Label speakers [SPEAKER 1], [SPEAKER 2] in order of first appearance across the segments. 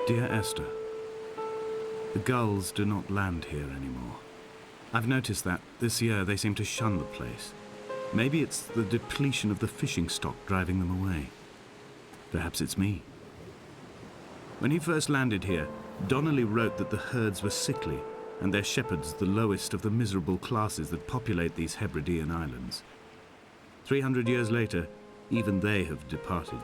[SPEAKER 1] Dear Esther, the gulls do not land here anymore. I've noticed that this year they seem to shun the place. Maybe it's the depletion of the fishing stock driving them away. Perhaps it's me. When he first landed here, Donnelly wrote that the herds were sickly and their shepherds the lowest of the miserable classes that populate these Hebridean islands. 300 years later, even they have departed.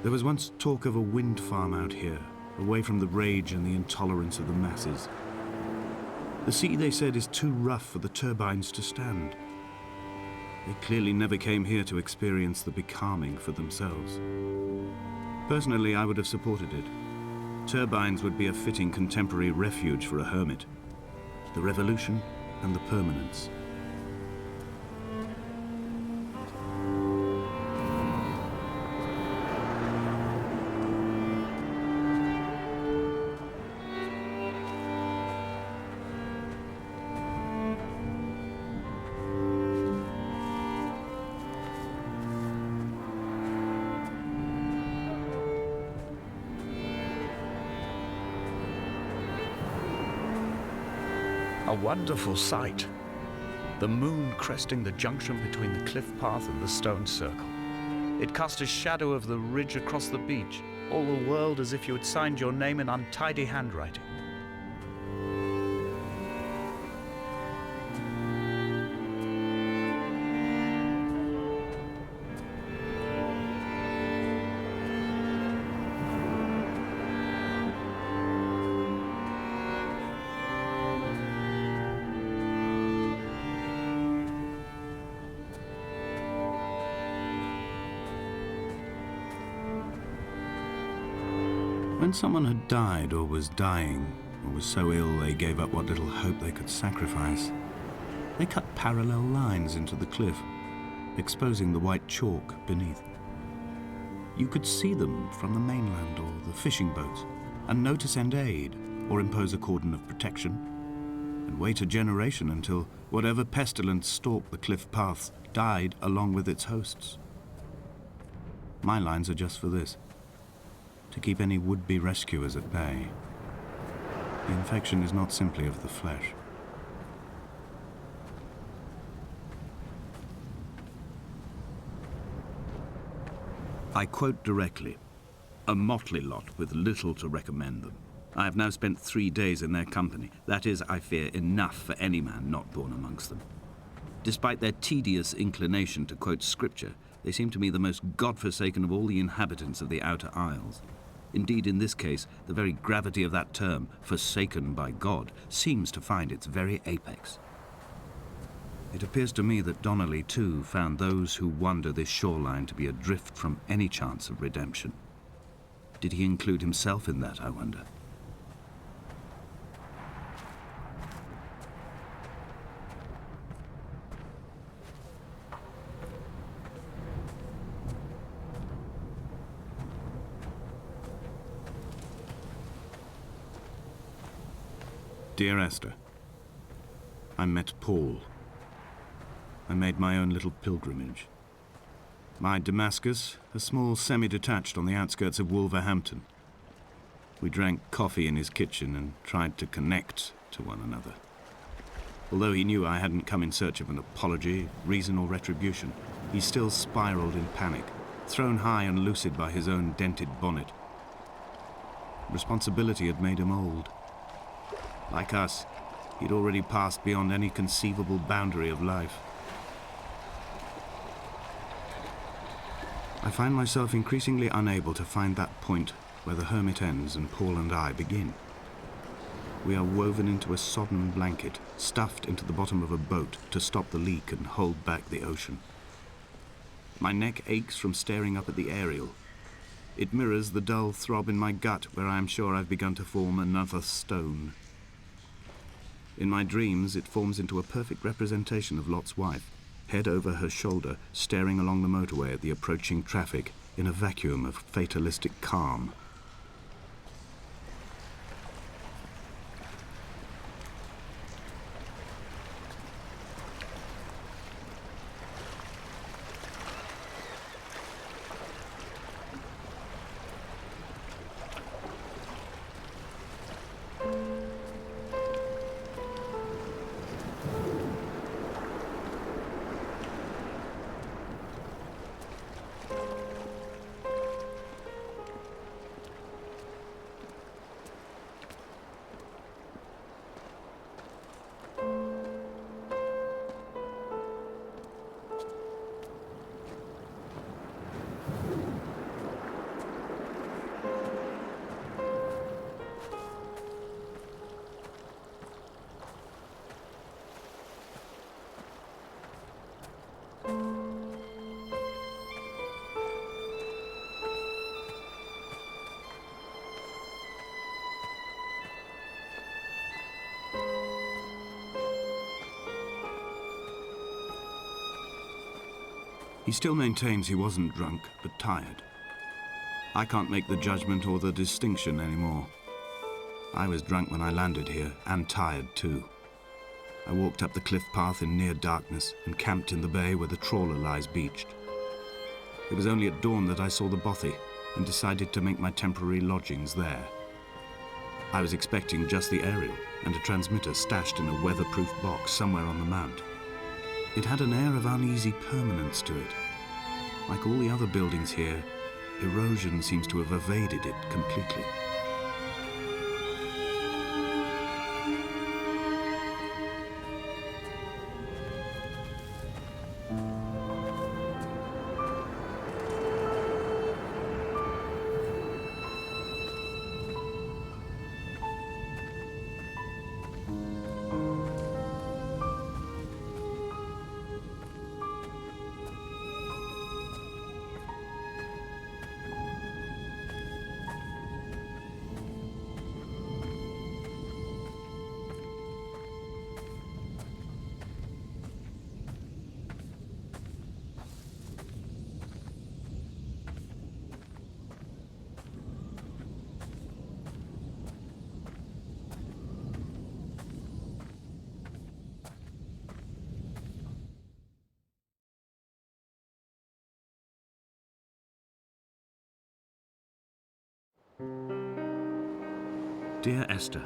[SPEAKER 1] There was once talk of a wind farm out here, away from the rage and the intolerance of the masses. The sea, they said, is too rough for the turbines to stand. They clearly never came here to experience the becalming for themselves. Personally, I would have supported it. Turbines would be a fitting contemporary refuge for a hermit. The revolution and the permanence.
[SPEAKER 2] A wonderful sight. The moon cresting the junction between the cliff path and the stone circle. It cast a shadow of the ridge across the beach, all the world as if you had signed your name in untidy handwriting.
[SPEAKER 1] When someone had died or was dying, or was so ill they gave up what little hope they could sacrifice, they cut parallel lines into the cliff, exposing the white chalk beneath. You could see them from the mainland or the fishing boats, and know to send aid or impose a cordon of protection, and wait a generation until whatever pestilence stalked the cliff paths died along with its hosts. My lines are just for this. to keep any would-be rescuers at bay. The infection is not simply of the flesh. I quote directly, "A motley lot with little to recommend them. I have now spent 3 days in their company. That is, I fear, enough for any man not born amongst them. Despite their tedious inclination to quote scripture, they seem to me the most God-forsaken of all the inhabitants of the Outer Isles. Indeed, in this case, the very gravity of that term, forsaken by God, seems to find its very apex. It appears to me that Donnelly, too, found those who wander this shoreline to be adrift from any chance of redemption. Did he include himself in that, I wonder? Dear Esther, I met Paul. I made my own little pilgrimage. My Damascus, a small semi-detached on the outskirts of Wolverhampton. We drank coffee in his kitchen and tried to connect to one another. Although he knew I hadn't come in search of an apology, reason or retribution, he still spiraled in panic, thrown high and lucid by his own dented bonnet. Responsibility had made him old. Like us, he'd already passed beyond any conceivable boundary of life. I find myself increasingly unable to find that point where the hermit ends and Paul and I begin. We are woven into a sodden blanket, stuffed into the bottom of a boat to stop the leak and hold back the ocean. My neck aches from staring up at the aerial. It mirrors the dull throb in my gut where I am sure I've begun to form another stone. In my dreams, it forms into a perfect representation of Lot's wife, head over her shoulder, staring along the motorway at the approaching traffic in a vacuum of fatalistic calm. He still maintains he wasn't drunk, but tired. I can't make the judgment or the distinction anymore. I was drunk when I landed here, and tired too. I walked up the cliff path in near darkness and camped in the bay where the trawler lies beached. It was only at dawn that I saw the bothy and decided to make my temporary lodgings there. I was expecting just the aerial and a transmitter stashed in a weatherproof box somewhere on the mount. It had an air of uneasy permanence to it. Like all the other buildings here, erosion seems to have evaded it completely. Dear Esther,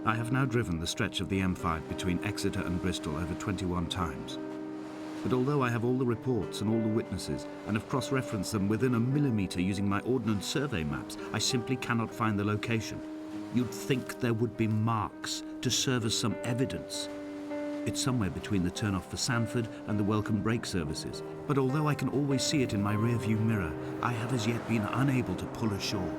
[SPEAKER 1] I have now driven the stretch of the M5 between Exeter and Bristol over 21 times. But although I have all the reports and all the witnesses, and have cross-referenced them within a millimetre using my Ordnance Survey maps, I simply cannot find the location. You'd think there would be marks to serve as some evidence. It's somewhere between the turn-off for Sanford and the welcome brake services, but although I can always see it in my rear-view mirror, I have as yet been unable to pull ashore.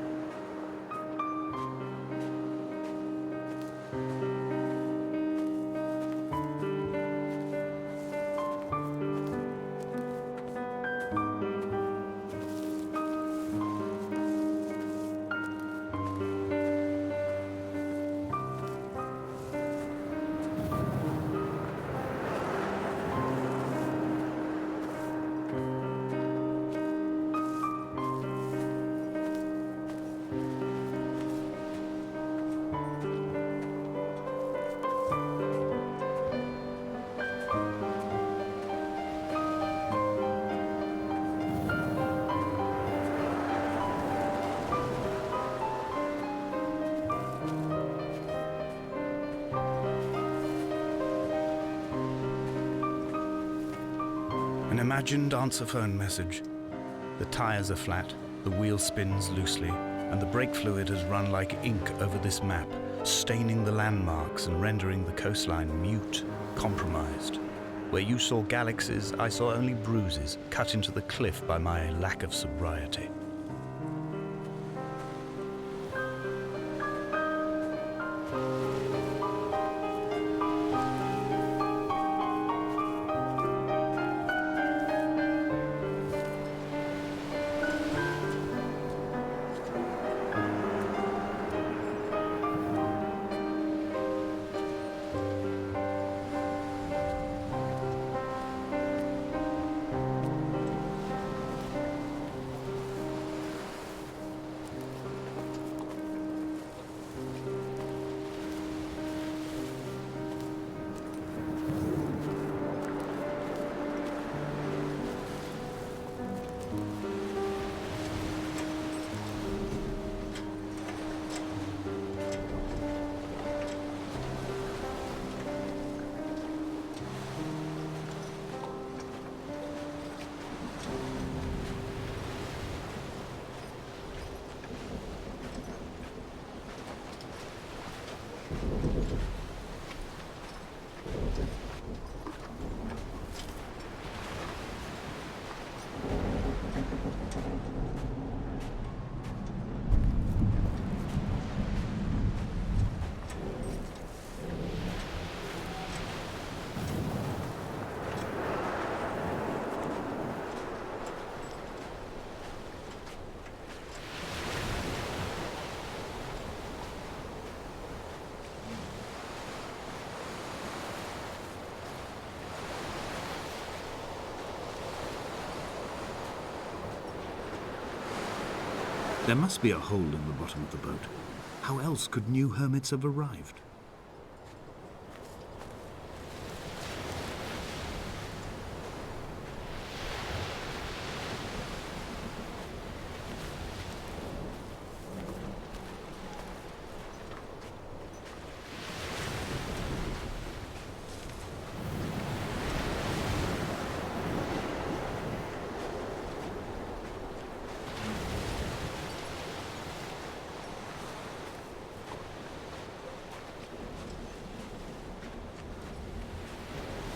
[SPEAKER 2] An imagined answer phone message. The tires are flat, the wheel spins loosely, and the brake fluid has run like ink over this map, staining the landmarks and rendering the coastline mute, compromised. Where you saw galaxies, I saw only bruises cut into the cliff by my lack of sobriety.
[SPEAKER 1] There must be a hole in the bottom of the boat. How else could new hermits have arrived?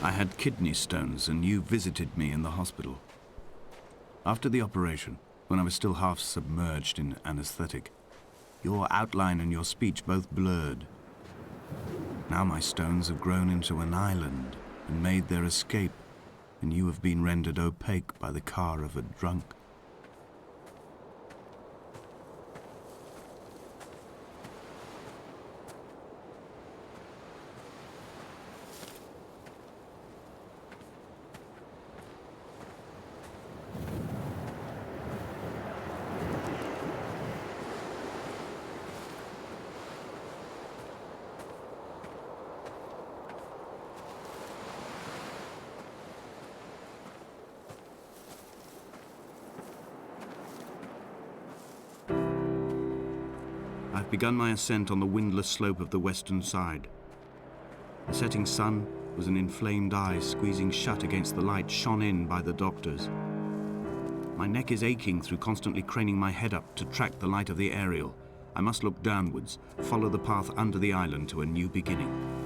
[SPEAKER 1] I had kidney stones and you visited me in the hospital. After the operation, when I was still half submerged in anesthetic, your outline and your speech both blurred. Now my stones have grown into an island and made their escape, and you have been rendered opaque by the car of a drunk. I've begun my ascent on the windless slope of the western side. The setting sun was an inflamed eye squeezing shut against the light shone in by the doctors. My neck is aching through constantly craning my head up to track the light of the aerial. I must look downwards, follow the path under the island to a new beginning.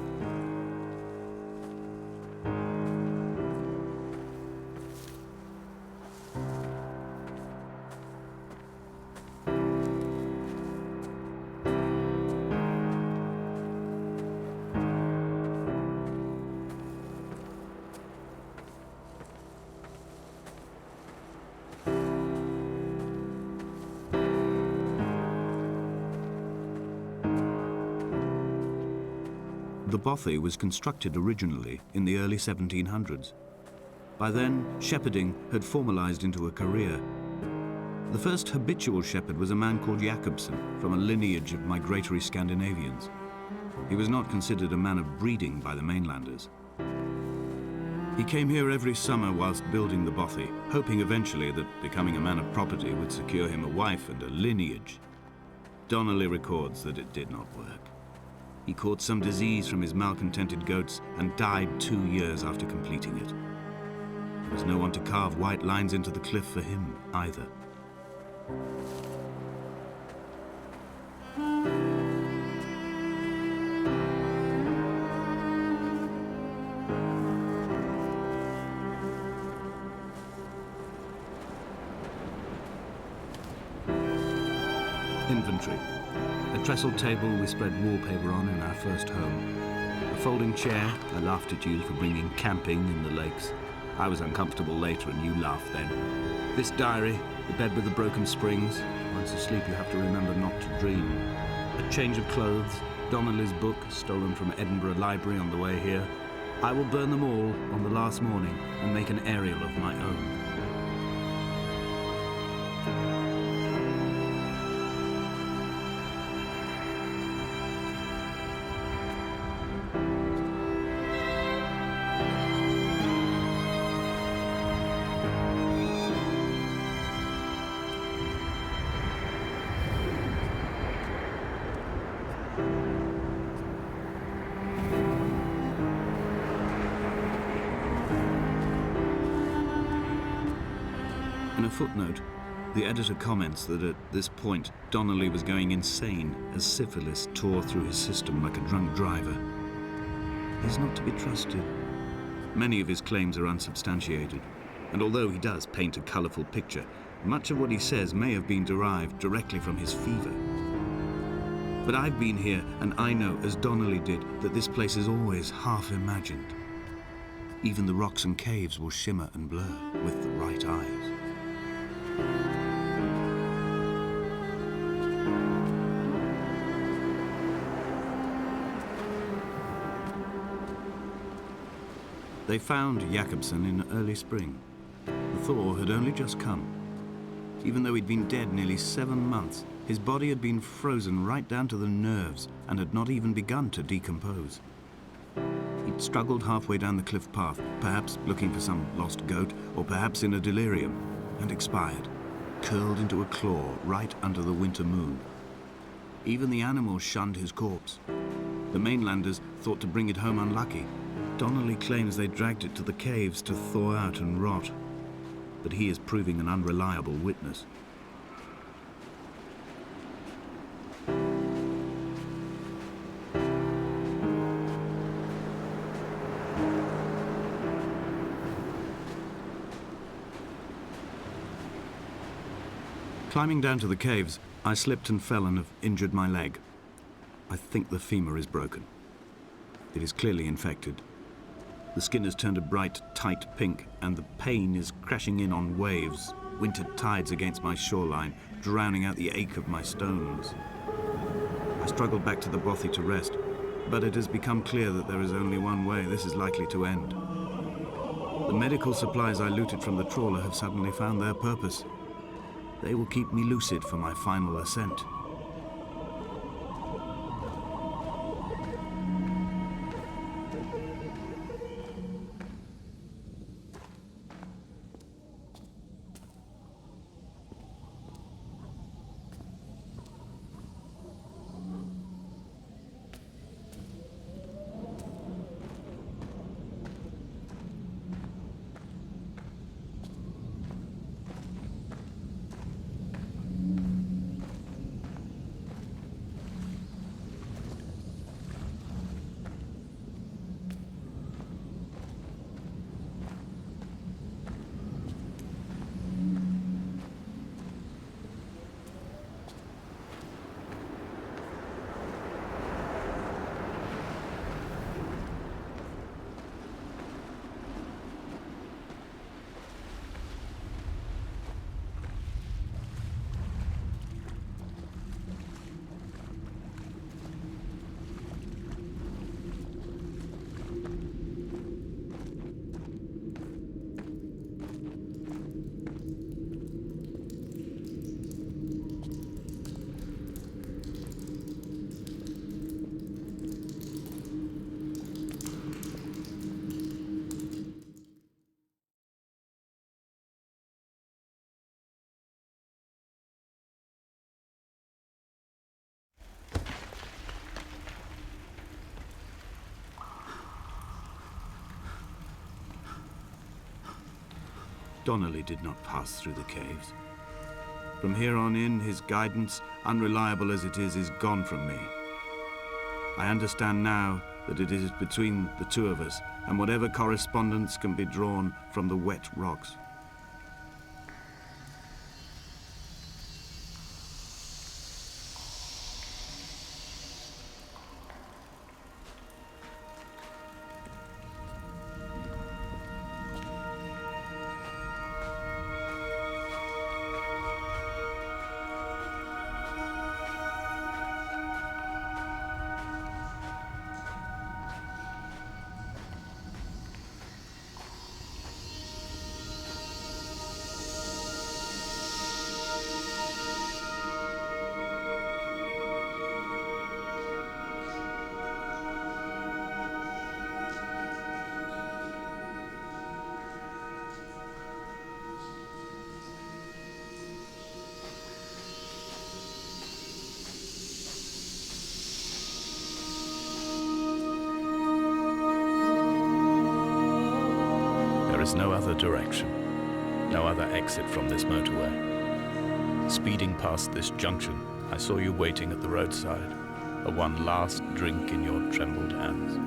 [SPEAKER 1] The bothy was constructed originally in the early 1700s. By then, shepherding had formalized into a career. The first habitual shepherd was a man called Jakobsen, from a lineage of migratory Scandinavians. He was not considered a man of breeding by the mainlanders. He came here every summer whilst building the bothy, hoping eventually that becoming a man of property would secure him a wife and a lineage. Donnelly records that it did not work. He caught some disease from his malcontented goats and died 2 years after completing it. There was no one to carve white lines into the cliff for him either. Inventory. A trestle table we spread wallpaper on in our first home. A folding chair I laughed at you for bringing camping in the lakes. I was uncomfortable later and you laughed then. This diary, the bed with the broken springs. Once asleep you have to remember not to dream. A change of clothes, Donnelly's book stolen from Edinburgh Library on the way here. I will burn them all on the last morning and make an aerial of my own. In a footnote, the editor comments that at this point, Donnelly was going insane as syphilis tore through his system like a drunk driver. He's not to be trusted. Many of his claims are unsubstantiated, and although he does paint a colourful picture, much of what he says may have been derived directly from his fever. But I've been here, and I know, as Donnelly did, that this place is always half imagined. Even the rocks and caves will shimmer and blur with the right eyes. They found Jakobsen in early spring. The thaw had only just come. Even though he'd been dead nearly 7 months, his body had been frozen right down to the nerves and had not even begun to decompose. He'd struggled halfway down the cliff path, perhaps looking for some lost goat, or perhaps in a delirium, and expired, curled into a claw right under the winter moon. Even the animals shunned his corpse. The mainlanders thought to bring it home unlucky. Donnelly claims they dragged it to the caves to thaw out and rot, but he is proving an unreliable witness. Climbing down to the caves, I slipped and fell and have injured my leg. I think the femur is broken. It is clearly infected. The skin has turned a bright, tight pink, and the pain is crashing in on waves, winter tides against my shoreline, drowning out the ache of my stones. I struggled back to the bothy to rest, but it has become clear that there is only one way this is likely to end. The medical supplies I looted from the trawler have suddenly found their purpose. They will keep me lucid for my final ascent. Donnelly did not pass through the caves. From here on in, his guidance, unreliable as it is gone from me. I understand now that it is between the two of us, and whatever correspondence can be drawn from the wet rocks.
[SPEAKER 2] There is no other direction, no other exit from this motorway. Speeding past this junction, I saw you waiting at the roadside, a one last drink in your trembled hands.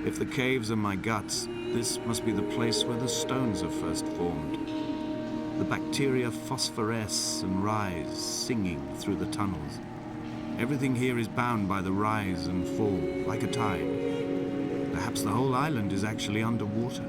[SPEAKER 1] If the caves are my guts, this must be the place where the stones are first formed. The bacteria phosphoresce and rise, singing through the tunnels. Everything here is bound by the rise and fall, like a tide. Perhaps the whole island is actually underwater.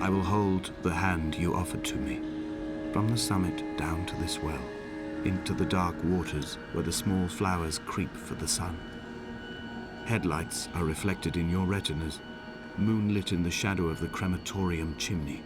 [SPEAKER 1] I will hold the hand you offered to me. From the summit down to this well, into the dark waters where the small flowers creep for the sun. Headlights are reflected in your retinas, moonlit in the shadow of the crematorium chimney.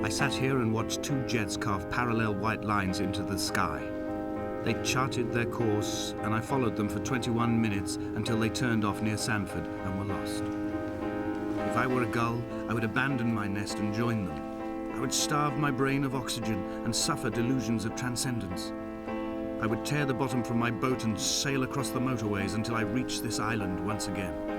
[SPEAKER 1] I sat here and watched two jets carve parallel white lines into the sky. They charted their course, and I followed them for 21 minutes until they turned off near Sanford and were lost. If I were a gull, I would abandon my nest and join them. I would starve my brain of oxygen and suffer delusions of transcendence. I would tear the bottom from my boat and sail across the motorways until I reached this island once again.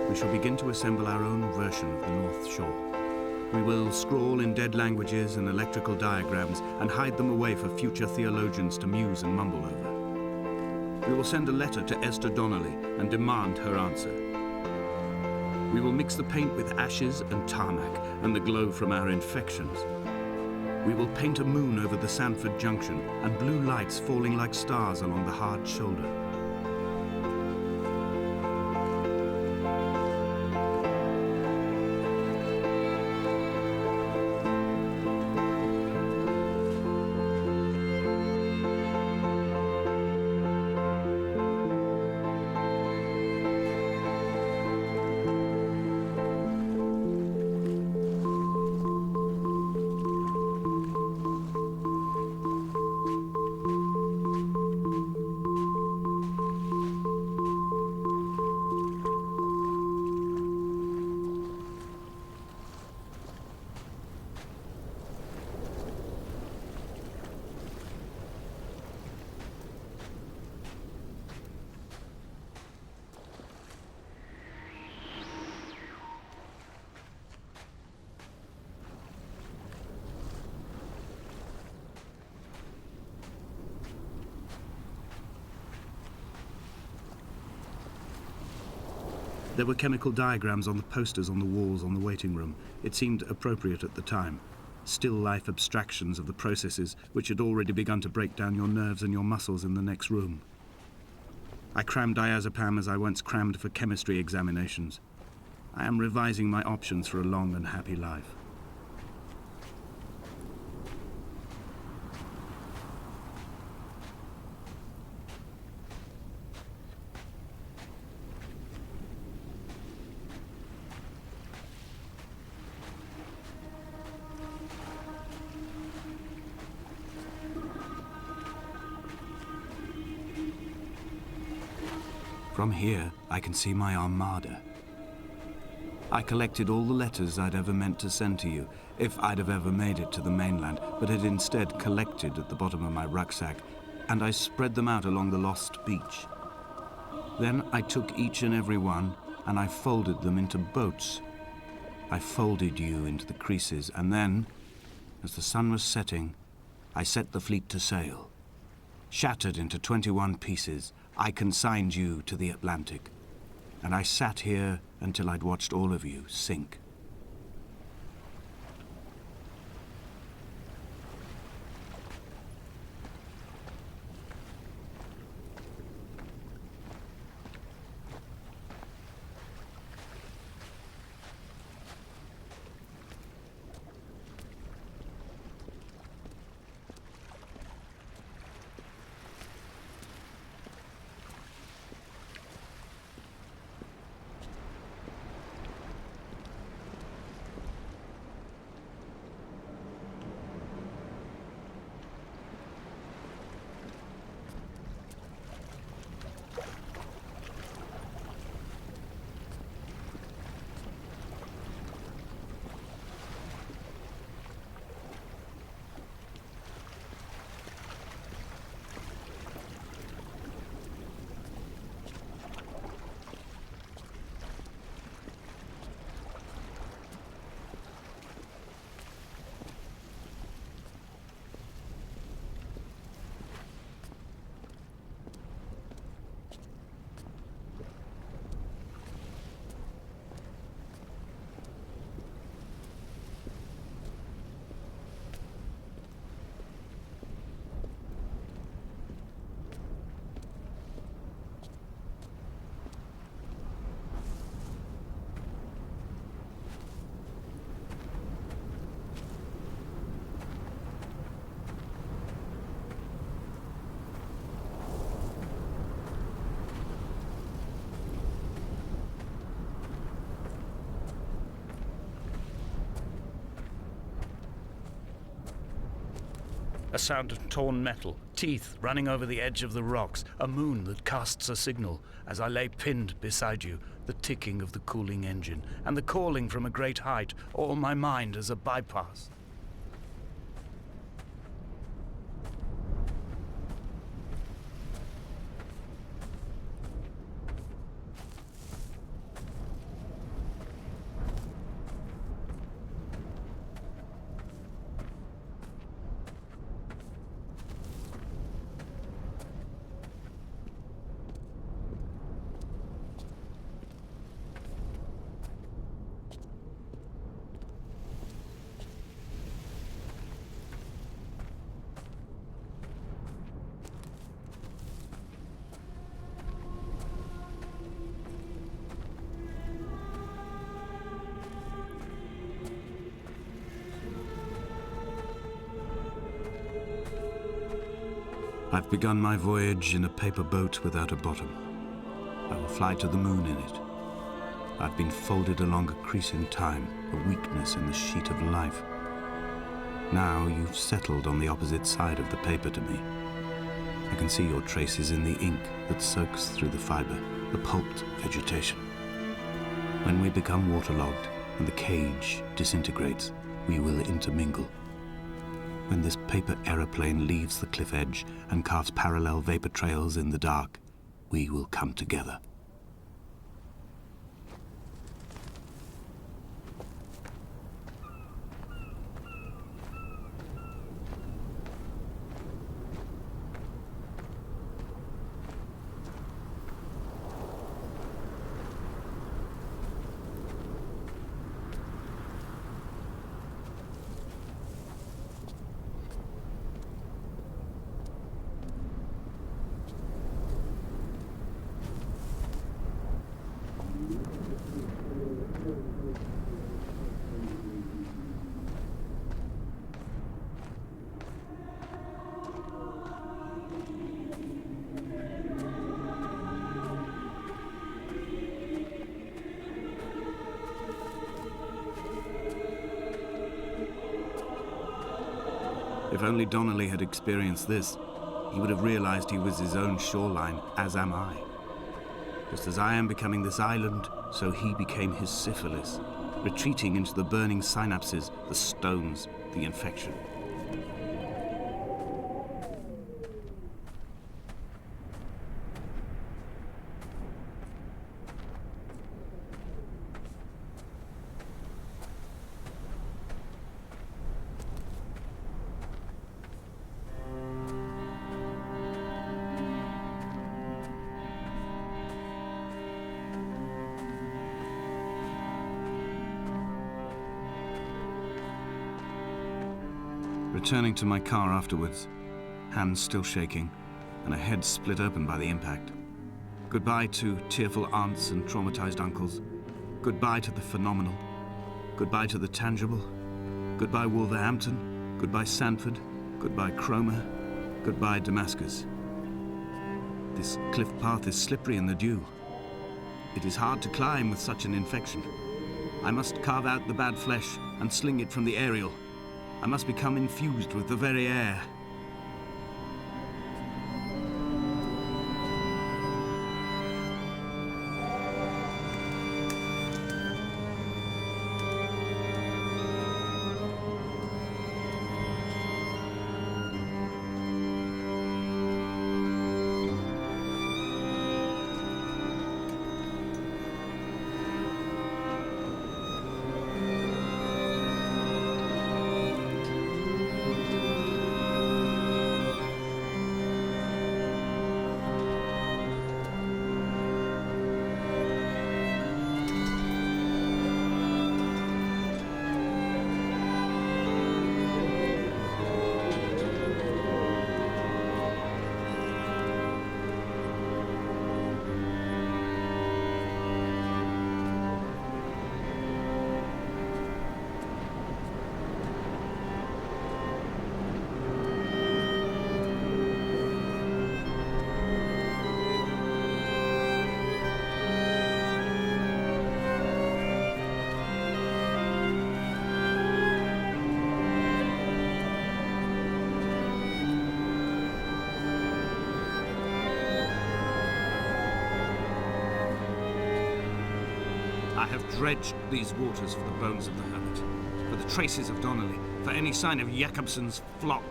[SPEAKER 1] we shall begin to assemble our own version of the North Shore. We will scrawl in dead languages and electrical diagrams and hide them away for future theologians to muse and mumble over. We will send a letter to Esther Donnelly and demand her answer. We will mix the paint with ashes and tarmac and the glow from our infections. We will paint a moon over the Sanford Junction and blue lights falling like stars along the hard shoulder. There were chemical diagrams on the posters on the walls on the waiting room. It seemed appropriate at the time. Still life abstractions of the processes which had already begun to break down your nerves and your muscles in the next room. I crammed diazepam as I once crammed for chemistry examinations. I am revising my options for a long and happy life. From here, I can see my armada. I collected all the letters I'd ever meant to send to you, if I'd have ever made it to the mainland, but had instead collected at the bottom of my rucksack, and I spread them out along the lost beach. Then I took each and every one, and I folded them into boats. I folded you into the creases, and then, as the sun was setting, I set the fleet to sail. Shattered into 21 pieces, I consigned you to the Atlantic, and I sat here until I'd watched all of you sink.
[SPEAKER 2] A sound of torn metal, teeth running over the edge of the rocks, a moon that casts a signal. As I lay pinned beside you, the ticking of the cooling engine, and the calling from a great height, all my mind as a bypass.
[SPEAKER 1] I've begun my voyage in a paper boat without a bottom. I will fly to the moon in it. I've been folded along a crease in time, a weakness in the sheet of life. Now you've settled on the opposite side of the paper to me. I can see your traces in the ink that soaks through the fiber, the pulped vegetation. When we become waterlogged and the cage disintegrates, we will intermingle. When this paper aeroplane leaves the cliff edge and carves parallel vapor trails in the dark, we will come together. If only Donnelly had experienced this, he would have realized he was his own shoreline, as am I. Just as I am becoming this island, so he became his syphilis, retreating into the burning synapses, the stones, the infection. Returning to my car afterwards, hands still shaking, and a head split open by the impact. Goodbye to tearful aunts and traumatized uncles. Goodbye to the phenomenal. Goodbye to the tangible. Goodbye Wolverhampton. Goodbye Sanford. Goodbye Cromer. Goodbye Damascus. This cliff path is slippery in the dew. It is hard to climb with such an infection. I must carve out the bad flesh and sling it from the aerial. I must become infused with the very air. I have dredged these waters for the bones of the hermit, for the traces of Donnelly, for any sign of Jakobsen's flock,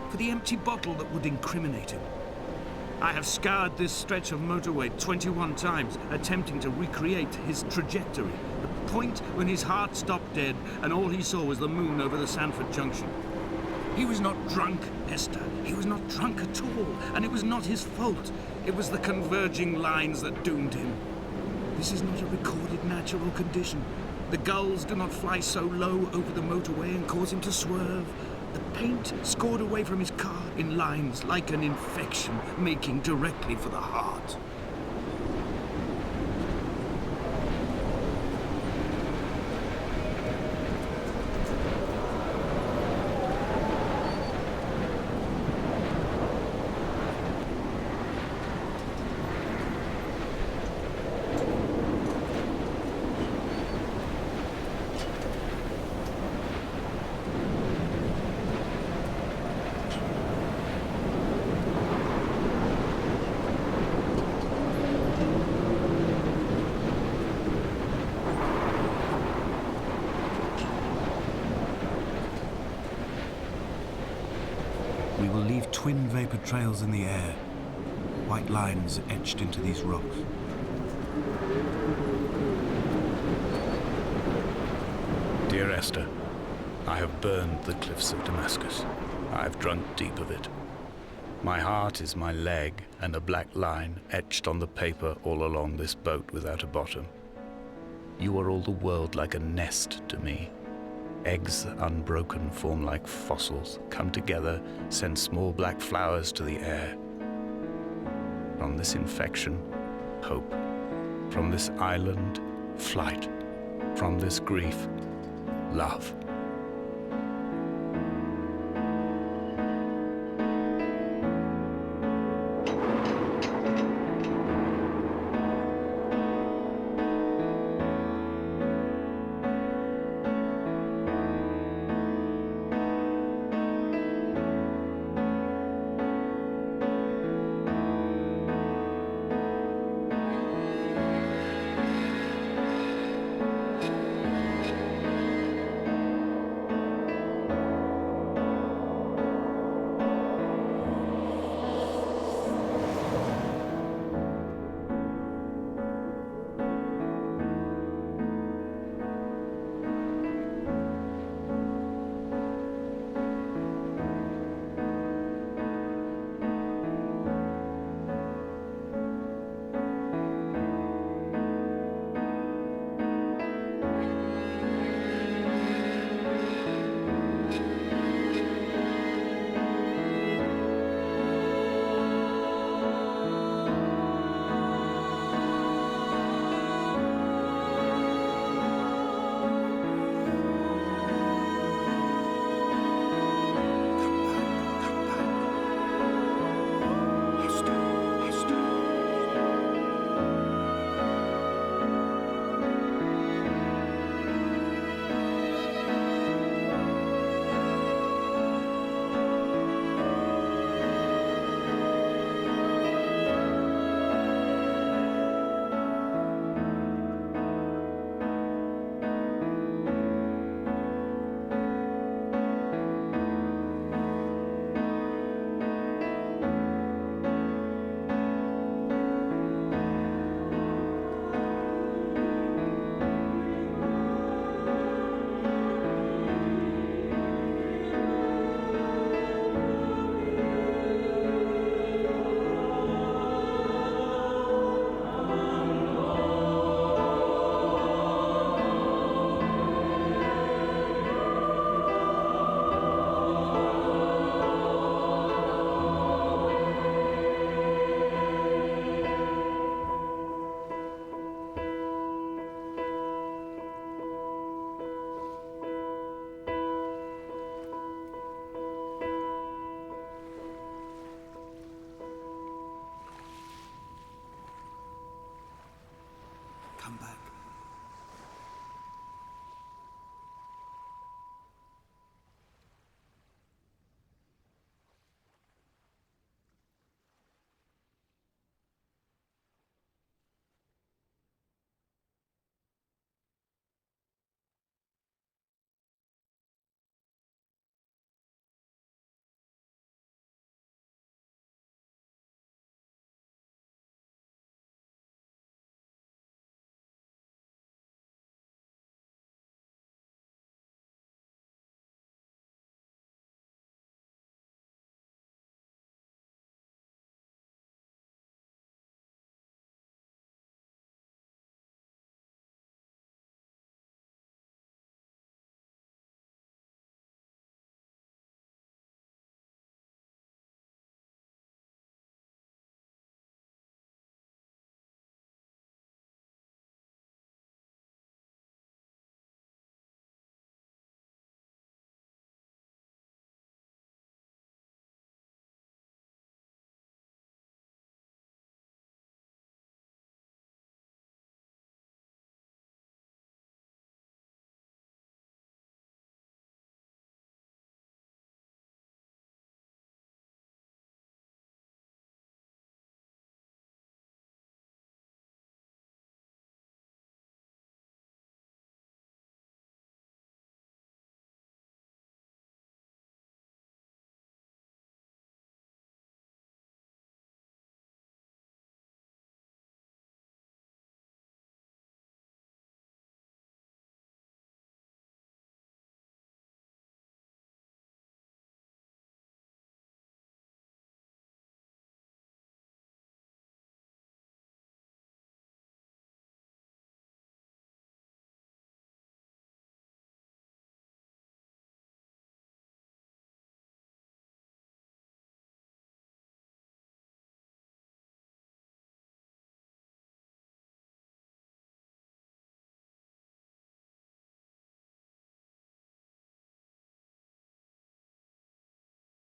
[SPEAKER 1] for the empty bottle that would incriminate him. I have scoured this stretch of motorway 21 times, attempting to recreate his trajectory, the point when his heart stopped dead and all he saw was the moon over the Sanford Junction. He was not drunk, Esther. He was not drunk at all, and it was not his fault. It was the converging lines that doomed him. This is not a recorded natural condition. The gulls do not fly so low over the motorway and cause him to swerve. The paint scored away from his car in lines like an infection, making directly for the heart. will leave twin vapor trails in the air, white lines etched into these rocks.
[SPEAKER 2] Dear Esther, I have burned the cliffs of Damascus. I have drunk deep of it. My heart is my leg, and a black line etched on the paper all along this boat without a bottom. You are all the world like a nest to me. Eggs unbroken form like fossils, come together, send small black flowers to the air. From this infection, hope. From this island, flight. From this grief, love.
[SPEAKER 1] Come back.